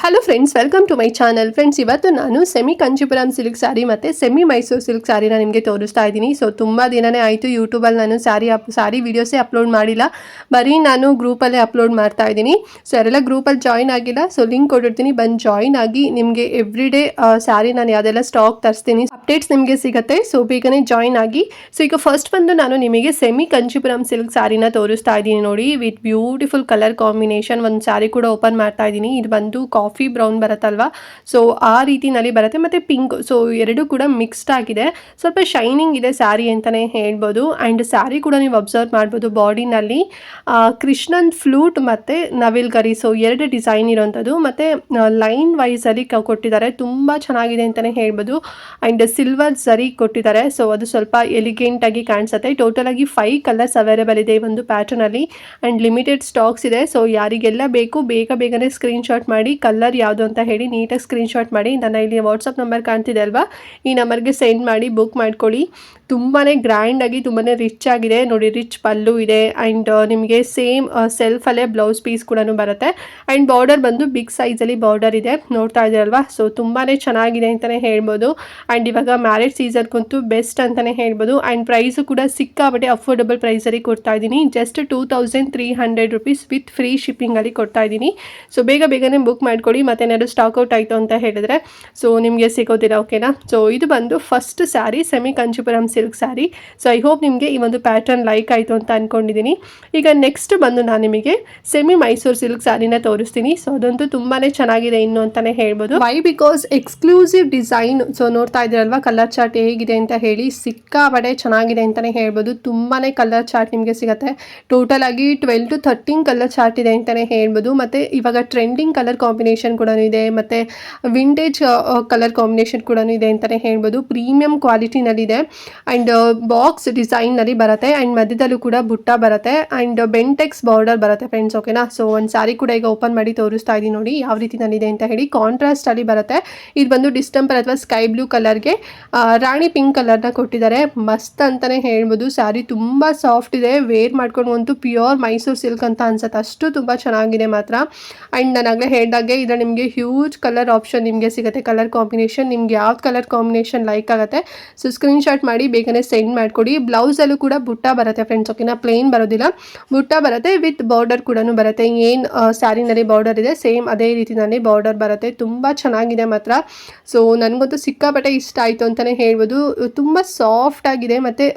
Hello friends, welcome to my channel. Friends, ಇವತ್ತು ನಾನು semi Kanchipuram silk sari ಮತ್ತು ಸೆಮಿ ಮೈಸೂರು ಸಿಲ್ಕ್ ಸ್ಯಾರಿನ ನಿಮಗೆ ತೋರಿಸ್ತಾ ಇದ್ದೀನಿ. ಸೊ ತುಂಬ ದಿನನೇ ಆಯಿತು ಯೂಟ್ಯೂಬಲ್ಲಿ ನಾನು ಸ್ಯಾರಿ ವೀಡಿಯೋಸೇ ಅಪ್ಲೋಡ್ ಮಾಡಿಲ್ಲ, ಬರೀ ನಾನು ಗ್ರೂಪಲ್ಲೇ ಅಪ್ಲೋಡ್ ಮಾಡ್ತಾ ಇದ್ದೀನಿ. ಸೊ ಯಾರೆಲ್ಲ ಗ್ರೂಪಲ್ಲಿ ಜಾಯ್ನ್ ಆಗಿಲ್ಲ, ಸೊ ಲಿಂಕ್ ಕೊಟ್ಟಿರ್ತೀನಿ, ಬಂದು ಜಾಯ್ನ್ ಆಗಿ. ನಿಮಗೆ ಎವ್ರಿ ಡೇ ಸ್ಯಾರಿ ನಾನು ಯಾವುದೆಲ್ಲ ಸ್ಟಾಕ್ ತರಿಸ್ತೀನಿ ಅಪ್ಡೇಟ್ಸ್ ನಿಮಗೆ ಸಿಗುತ್ತೆ. ಸೊ ಬೇಗನೆ ಜಾಯ್ನ್ ಆಗಿ. ಸೊ ಈಗ ಫಸ್ಟ್ ಬಂದು ನಾನು ನಿಮಗೆ ಸೆಮಿ ಕಂಚಿಪುರಂ ಸಿಲ್ಕ್ ಸ್ಯಾರಿನ ತೋರಿಸ್ತಾ ಇದ್ದೀನಿ ನೋಡಿ, ವಿತ್ ಬ್ಯೂಟಿಫುಲ್ ಕಲರ್ ಕಾಂಬಿನೇಷನ್. ಒಂದು ಸ್ಯಾರಿ ಕೂಡ ಓಪನ್ ಮಾಡ್ತಾ ಇದ್ದೀನಿ. ಇದು ಬಂದು ಕಾಫಿ ಬ್ರೌನ್ ಬರುತ್ತಲ್ವಾ, ಸೊ ಆ ರೀತಿನಲ್ಲಿ ಬರುತ್ತೆ, ಮತ್ತು ಪಿಂಕ್. ಸೊ ಎರಡು ಕೂಡ ಮಿಕ್ಸ್ಡ್ ಆಗಿದೆ, ಸ್ವಲ್ಪ ಶೈನಿಂಗ್ ಇದೆ ಸ್ಯಾರಿ ಅಂತಲೇ ಹೇಳ್ಬೋದು. ಆ್ಯಂಡ್ ಸ್ಯಾರಿ ಕೂಡ ನೀವು ಅಬ್ಸರ್ವ್ ಮಾಡ್ಬೋದು, ಬಾಡಿನಲ್ಲಿ ಕೃಷ್ಣನ್ ಫ್ಲೂಟ್ ಮತ್ತು ನವಿಲ್ ಗರಿ, ಸೊ ಎರಡು ಡಿಸೈನ್ ಇರೋವಂಥದ್ದು, ಮತ್ತು ಲೈನ್ ವೈಸಲ್ಲಿ ಕೊಟ್ಟಿದ್ದಾರೆ. ತುಂಬ ಚೆನ್ನಾಗಿದೆ ಅಂತಲೇ ಹೇಳ್ಬೋದು. ಆ್ಯಂಡ್ ಸಿಲ್ವರ್ ಝರಿ ಕೊಟ್ಟಿದ್ದಾರೆ, ಸೊ ಅದು ಸ್ವಲ್ಪ ಎಲಿಗೆಂಟಾಗಿ ಕಾಣಿಸುತ್ತೆ. ಟೋಟಲಾಗಿ 5 ಕಲರ್ಸ್ ಅವೈಲೇಬಲ್ ಇದೆ ಈ ಒಂದು ಪ್ಯಾಟರ್ನಲ್ಲಿ. ಆ್ಯಂಡ್ ಲಿಮಿಟೆಡ್ ಸ್ಟಾಕ್ಸ್ ಇದೆ. ಸೊ ಯಾರಿಗೆಲ್ಲ ಬೇಕು ಬೇಗನೆ ಸ್ಕ್ರೀನ್ಶಾಟ್ ಮಾಡಿ, ಕಲರ್ ಯಾವುದು ಅಂತ ಹೇಳಿ ನೀಟಾಗಿ ಸ್ಕ್ರೀನ್ಶಾಟ್ ಮಾಡಿ. ನನ್ನ ಇಲ್ಲಿ ವಾಟ್ಸಪ್ ನಂಬರ್ ಕಾಣ್ತಿದೆ ಅಲ್ವಾ, ಈ ನಂಬರ್ಗೆ ಸೆಂಡ್ ಮಾಡಿ ಬುಕ್ ಮಾಡ್ಕೊಳ್ಳಿ. ತುಂಬಾ ಗ್ರ್ಯಾಂಡಾಗಿ, ತುಂಬಾ ರಿಚ್ ಆಗಿದೆ ನೋಡಿ. ರಿಚ್ ಪಲ್ಲು ಇದೆ, ಆ್ಯಂಡ್ ನಿಮಗೆ ಸೇಮ್ ಸೆಲ್ಫಲ್ಲೇ ಬ್ಲೌಸ್ ಪೀಸ್ ಕೂಡ ಬರುತ್ತೆ. ಆ್ಯಂಡ್ ಬಾರ್ಡರ್ ಬಂದು ಬಿಗ್ ಸೈಜಲ್ಲಿ ಬಾರ್ಡರ್ ಇದೆ, ನೋಡ್ತಾ ಇದ್ದೀರಲ್ವಾ. ಸೊ ತುಂಬಾ ಚೆನ್ನಾಗಿದೆ ಅಂತಲೇ ಹೇಳ್ಬೋದು. ಆ್ಯಂಡ್ ಇವಾಗ ಮ್ಯಾರೇಜ್ ಸೀಸನ್ಗಂತೂ ಬೆಸ್ಟ್ ಅಂತಲೇ ಹೇಳ್ಬೋದು. ಆ್ಯಂಡ್ ಪ್ರೈಸು ಕೂಡ ಸಿಕ್ಕಾಬಟ್ಟೆ ಅಫೋರ್ಡಬಲ್ ಪ್ರೈಸಲ್ಲಿ ಕೊಡ್ತಾ ಇದ್ದೀನಿ. ಜಸ್ಟ್ 2300 ರುಪೀಸ್ ವಿತ್ ಫ್ರೀ ಶಿಪ್ಪಿಂಗಲ್ಲಿ ಕೊಡ್ತಾ ಇದ್ದೀನಿ. ಸೊ ಬೇಗನೆ ಬುಕ್ ಮಾಡ್ಕೊಳ್ಳಿ. ಮತ್ತೇನಾದ್ರು ಸ್ಟಾಕ್ ಔಟ್ ಆಯಿತು ಅಂತ ಹೇಳಿದ್ರೆ ಸೊ ನಿಮಗೆ ಸಿಗೋದಿಲ್ಲ, ಓಕೆನಾ. ಸೊ ಇದು ಬಂದು first sari, semi Kanchipuram silk sari. So I hope ನಿಮಗೆ ಈ ಒಂದು ಪ್ಯಾಟರ್ನ್ ಲೈಕ್ ಆಯಿತು ಅಂತ ಅಂದ್ಕೊಂಡಿದ್ದೀನಿ. ಈಗ ನೆಕ್ಸ್ಟ್ ಬಂದು ನಾನು ನಿಮಗೆ ಸೆಮಿ ಮೈಸೂರು ಸಿಲ್ಕ್ ಸ್ಯಾರಿನ ತೋರಿಸ್ತೀನಿ. ಸೊ ಅದಂತೂ ತುಂಬಾ ಚೆನ್ನಾಗಿದೆ ಇನ್ನು ಅಂತಲೇ ಹೇಳ್ಬೋದು. Why because exclusive design. So ನೋಡ್ತಾ ಇದ್ದೀರಲ್ವಾ ಕಲರ್ ಚಾರ್ಟ್ ಹೇಗಿದೆ ಅಂತ ಹೇಳಿ, ಸಿಕ್ಕಾಬಡೆ ಚೆನ್ನಾಗಿದೆ ಅಂತಲೇ ಹೇಳ್ಬೋದು. ತುಂಬಾ ಕಲರ್ ಚಾರ್ಟ್ ನಿಮಗೆ ಸಿಗುತ್ತೆ. ಟೋಟಲ್ ಆಗಿ 12 to 13 ಕಲರ್ ಚಾರ್ಟ್ ಇದೆ ಅಂತಲೇ ಹೇಳ್ಬೋದು. ಮತ್ತು ಇವಾಗ ಟ್ರೆಂಡಿಂಗ್ ಕಲರ್ ಕಾಂಬಿನೇಷನ್ ಕೂಡ ಇದೆ, ಮತ್ತು ವಿಂಟೇಜ್ ಕಲರ್ ಕಾಂಬಿನೇಷನ್ ಕೂಡ ಇದೆ ಅಂತಲೇ ಹೇಳ್ಬೋದು. ಪ್ರೀಮಿಯಂ ಕ್ವಾಲಿಟಿನಲ್ಲಿದೆ. ಆ್ಯಂಡ್ ಬಾಕ್ಸ್ ಡಿಸೈನ್ನಲ್ಲಿ ಬರುತ್ತೆ. ಆ್ಯಂಡ್ ಮಧ್ಯದಲ್ಲೂ ಕೂಡ ಬುಟ್ಟ ಬರುತ್ತೆ. ಆ್ಯಂಡ್ ಬೆಂಟೆಕ್ಸ್ ಬಾರ್ಡರ್ ಬರುತ್ತೆ ಫ್ರೆಂಡ್ಸ್, ಓಕೆನಾ. ಸೊ ಒಂದು ಸ್ಯಾರಿ ಕೂಡ ಈಗ ಓಪನ್ ಮಾಡಿ ತೋರಿಸ್ತಾ ಇದ್ದೀನಿ ನೋಡಿ ಯಾವ ರೀತಿನಲ್ಲಿದೆ ಅಂತ ಹೇಳಿ. ಕಾಂಟ್ರಾಸ್ಟಲ್ಲಿ ಬರುತ್ತೆ. ಇದು ಬಂದು ಡಿಸ್ಟೆಂಪರ್ ಅಥವಾ ಸ್ಕೈ ಬ್ಲೂ ಕಲರ್ಗೆ ರಾಣಿ ಪಿಂಕ್ ಕಲರ್ನ ಕೊಟ್ಟಿದ್ದಾರೆ. ಮಸ್ತ್ ಅಂತಲೇ ಹೇಳ್ಬೋದು. ಸ್ಯಾರಿ ತುಂಬ ಸಾಫ್ಟ್ ಇದೆ, ವೇರ್ ಮಾಡ್ಕೊಂಡು ಅಂತೂ ಪ್ಯೂರ್ ಮೈಸೂರು ಸಿಲ್ಕ್ ಅಂತ ಅನ್ಸುತ್ತೆ, ಅಷ್ಟು ತುಂಬ ಚೆನ್ನಾಗಿದೆ ಮಾತ್ರ. ಆ್ಯಂಡ್ ನಾನು ಆಗಲೇ ಹೇಳಿದಾಗೆ ಇದರ ನಿಮಗೆ ಹ್ಯೂಜ್ ಕಲರ್ ಆಪ್ಷನ್ ನಿಮಗೆ ಸಿಗುತ್ತೆ. ಕಲರ್ ಕಾಂಬಿನೇಷನ್ ನಿಮ್ಗೆ ಯಾವ್ದು ಕಲರ್ ಕಾಂಬಿನೇಷನ್ ಲೈಕ್ ಆಗುತ್ತೆ ಸೊ ಸ್ಕ್ರೀನ್ಶಾಟ್ ಮಾಡಿ ಬೇಗನೆ ಸೆಂಡ್ ಮಾಡಿಕೊಡಿ. ಬ್ಲೌಸಲ್ಲೂ ಕೂಡ ಬುಟ್ಟ ಬರುತ್ತೆ ಫ್ರೆಂಡ್ಸ್, ಓಕೆನಾ. ಪ್ಲೇನ್ ಬರೋದಿಲ್ಲ, ಬುಟ್ಟ ಬರುತ್ತೆ, ವಿತ್ ಬಾರ್ಡರ್ ಕೂಡ ಬರುತ್ತೆ. ಏನು ಸ್ಯಾರಿನಲ್ಲಿ ಬಾರ್ಡರ್ ಇದೆ ಸೇಮ್ ಅದೇ ರೀತಿನಲ್ಲಿ ಬಾರ್ಡರ್ ಬರುತ್ತೆ. ತುಂಬ ಚೆನ್ನಾಗಿದೆ ಮಾತ್ರ. ಸೊ ನನಗಂತೂ ಸಿಕ್ಕಾಪಟ್ಟೆ ಇಷ್ಟ ಆಯಿತು ಅಂತಲೇ ಹೇಳ್ಬೋದು. ತುಂಬ ಸಾಫ್ಟ್ ಆಗಿದೆ, ಮತ್ತು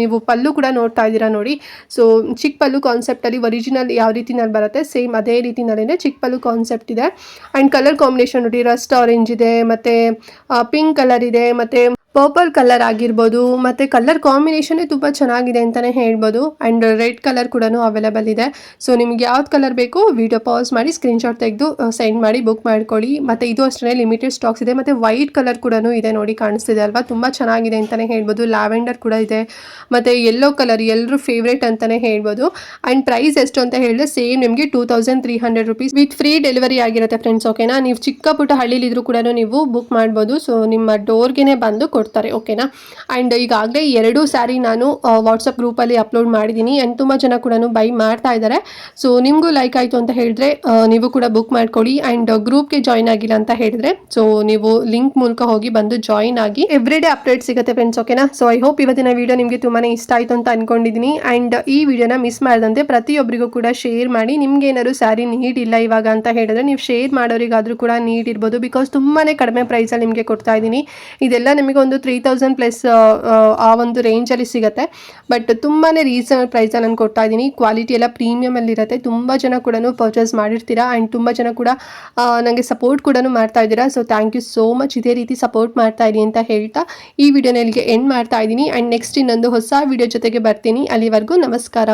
ನೀವು ಪಲ್ಲು ಕೂಡ ನೋಡ್ತಾ ಇದ್ದೀರಾ ನೋಡಿ. ಸೊ ಚಿಕ್ಕ ಪಲ್ಲು ಕಾನ್ಸೆಪ್ಟಲ್ಲಿ ಒರಿಜಿನಲ್ ಯಾವ ರೀತಿನಲ್ಲಿ ಬರುತ್ತೆ ಸೇಮ್ ಅದೇ ರೀತಿನಲ್ಲೇ ಚಿಕ್ಕ ಪಲ್ಲು ಕಾನ್ಸೆಪ್ಟ್ ಇದೆ. ಆ್ಯಂಡ್ ಕಲರ್ ಕಾಂಬಿನೇಷನ್ ನೋಡಿ, ರಸ್ಟ್ ಆರೆಂಜ್ ಇದೆ, ಮತ್ತು ಪಿಂಕ್ ಕಲರ್ ಇದೆ, ಮತ್ತು ಪರ್ಪಲ್ ಕಲರ್ ಆಗಿರ್ಬೋದು, ಮತ್ತು ಕಲರ್ ಕಾಂಬಿನೇಷನ್ನೇ ತುಂಬ ಚೆನ್ನಾಗಿದೆ ಅಂತಲೇ ಹೇಳ್ಬೋದು. ಆ್ಯಂಡ್ ರೆಡ್ ಕಲರ್ ಕೂಡ ಅವೈಲೇಬಲ್ ಇದೆ. ಸೊ ನಿಮ್ಗೆ ಯಾವ್ದು ಕಲರ್ ಬೇಕು ವಿಡಿಯೋ ಪಾಸ್ ಮಾಡಿ ಸ್ಕ್ರೀನ್ಶಾಟ್ ತೆಗೆದು ಸೆಂಡ್ ಮಾಡಿ ಬುಕ್ ಮಾಡ್ಕೊಳ್ಳಿ. ಮತ್ತು ಇದು ಅಷ್ಟೇ ಲಿಮಿಟೆಡ್ ಸ್ಟಾಕ್ಸ್ ಇದೆ. ಮತ್ತು ವೈಟ್ ಕಲರ್ ಕೂಡ ಇದೆ ನೋಡಿ, ಕಾಣಿಸ್ತಿದೆ ಅಲ್ವಾ, ತುಂಬ ಚೆನ್ನಾಗಿದೆ ಅಂತಲೇ ಹೇಳ್ಬೋದು. ಲ್ಯಾವೆಂಡರ್ ಕೂಡ ಇದೆ, ಮತ್ತು ಯೆಲ್ಲೋ ಕಲರ್ ಎಲ್ಲರೂ ಫೇವ್ರೇಟ್ ಅಂತಲೇ ಹೇಳ್ಬೋದು. ಆ್ಯಂಡ್ ಪ್ರೈಸ್ ಎಷ್ಟು ಅಂತ ಹೇಳಿದ್ರೆ ಸೇಮ್ ನಿಮಗೆ 2300 ರುಪೀಸ್ ವಿತ್ ಫ್ರೀ ಡೆಲಿವರಿ ಆಗಿರುತ್ತೆ ಫ್ರೆಂಡ್ಸ್, ಓಕೆನಾ. ನೀವು ಚಿಕ್ಕ ಪುಟ್ಟ ಹಳ್ಳಿಲಿದ್ರು ಕೂಡ ನೀವು ಬುಕ್ ಮಾಡ್ಬೋದು. ಸೊ ನಿಮ್ಮ ಡೋರ್ಗೆ ಬಂದು ಕೊಡ್ತಾರೆ, ಓಕೆನಾ. ಆ್ಯಂಡ್ ಈಗಾಗಲೇ 2 ಸ್ಯಾರಿ ನಾನು ವಾಟ್ಸಪ್ ಗ್ರೂಪಲ್ಲಿ ಅಪ್ಲೋಡ್ ಮಾಡಿದ್ದೀನಿ. ಆ್ಯಂಡ್ ತುಂಬ ಜನ ಕೂಡ ಬೈ ಮಾಡ್ತಾ ಇದ್ದಾರೆ. ಸೊ ನಿಮಗೂ ಲೈಕ್ ಆಯಿತು ಅಂತ ಹೇಳಿದ್ರೆ ನೀವು ಕೂಡ ಬುಕ್ ಮಾಡ್ಕೊಳ್ಳಿ. ಆ್ಯಂಡ್ ಗ್ರೂಪ್ಗೆ ಜಾಯ್ನ್ ಆಗಿಲ್ಲ ಅಂತ ಹೇಳಿದ್ರೆ ಸೊ ನೀವು ಲಿಂಕ್ ಮೂಲಕ ಹೋಗಿ ಬಂದು ಜಾಯ್ನ್ ಆಗಿ ಎವ್ರಿ ಡೇ ಅಪ್ಡೇಟ್ ಸಿಗುತ್ತೆ ಫ್ರೆಂಡ್ಸ್, ಓಕೆನಾ. ಸೊ ಐ ಹೋಪ್ ಇವತ್ತಿನ ವಿಡಿಯೋ ನಿಮಗೆ ತುಂಬಾ ಇಷ್ಟ ಆಯಿತು ಅಂತ ಅಂದ್ಕೊಂಡಿದ್ದೀನಿ. ಆ್ಯಂಡ್ ಈ ವಿಡಿಯೋನ ಮಿಸ್ ಮಾಡದಂತೆ ಪ್ರತಿಯೊಬ್ಬರಿಗೂ ಕೂಡ ಶೇರ್ ಮಾಡಿ. ನಿಮ್ಗೆ ಏನಾದ್ರು ಸ್ಯಾರಿ ನೀಡ್ ಇಲ್ಲ ಇವಾಗ ಅಂತ ಹೇಳಿದ್ರೆ ನೀವು ಶೇರ್ ಮಾಡೋರಿಗಾದರೂ ಕೂಡ ನೀಡ್ ಇರ್ಬೋದು. ಬಿಕಾಸ್ ತುಂಬಾ ಕಡಿಮೆ ಪ್ರೈಸಲ್ಲಿ ನಿಮಗೆ ಕೊಡ್ತಾ ಇದ್ದೀನಿ. ಇದೆಲ್ಲ ನಿಮಗೆ ಒಂದು 3000 ಪ್ಲಸ್ ಆ ಒಂದು ರೇಂಜಲ್ಲಿ ಸಿಗುತ್ತೆ. ಬಟ್ ತುಂಬಾ ರೀಸನಬಲ್ ಪ್ರೈಸಲ್ಲಿ ನಾನು ಕೊಡ್ತಾ ಇದ್ದೀನಿ. ಕ್ವಾಲಿಟಿ ಎಲ್ಲ ಪ್ರೀಮಿಯಮಲ್ಲಿರುತ್ತೆ. ತುಂಬ ಜನ ಕೂಡ ಪರ್ಚೇಸ್ ಮಾಡಿರ್ತೀರಾ. ಆ್ಯಂಡ್ ತುಂಬ ಜನ ಕೂಡ ನನಗೆ ಸಪೋರ್ಟ್ ಕೂಡ ಮಾಡ್ತಾ ಇದ್ದೀರಾ. So thank you so much. ಇದೇ ರೀತಿ ಸಪೋರ್ಟ್ ಮಾಡ್ತಾ ಇದ್ದೀನಿ ಅಂತ ಹೇಳ್ತಾ ಈ ವಿಡಿಯೋನ ಇಲ್ಲಿಗೆ ಎಂಡ್ ಮಾಡ್ತಾ ಇದ್ದೀನಿ. ಆ್ಯಂಡ್ ನೆಕ್ಸ್ಟ್ ಇನ್ನೊಂದು ಹೊಸ ವಿಡಿಯೋ ಜೊತೆಗೆ ಬರ್ತೀನಿ. ಅಲ್ಲಿವರೆಗೂ ನಮಸ್ಕಾರ.